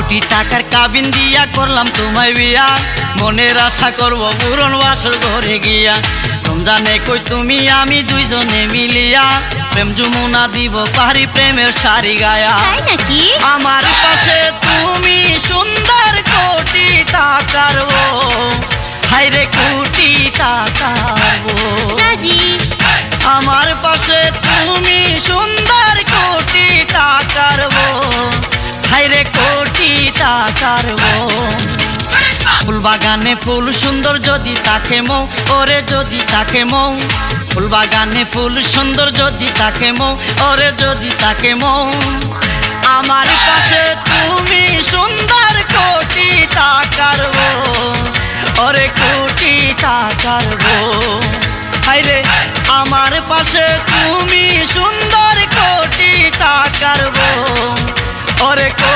কোটি টাকার কাবিন দিয়া করলাম তোমায় বিয়া, মনের আশা করব পূরণ বাসর ঘরে গিয়া। রমজানে কই তুমি আমি দুইজনে মিলিয়া, প্রেম যমুনা দিব পারি প্রেমের শাড়ি গায়া। তাই নাকি? আমার পাশে তুমি সুন্দর কোটি টাকার বউ, হায়রে কোটি টাকার বউ। রাজি। আমার পাশে তুমি সুন্দর কোটি টাকার বউ, হায়রে কোটি টাকার বউ। ফুল বাগানে ফুল সুন্দর যদি তাকে মৌ, ওরে যদি তাকে মৌ। ফুল বাগানে ফুল সুন্দর যদি তাকে মৌ, ওরে যদি তাকে মৌ। আমার পাশে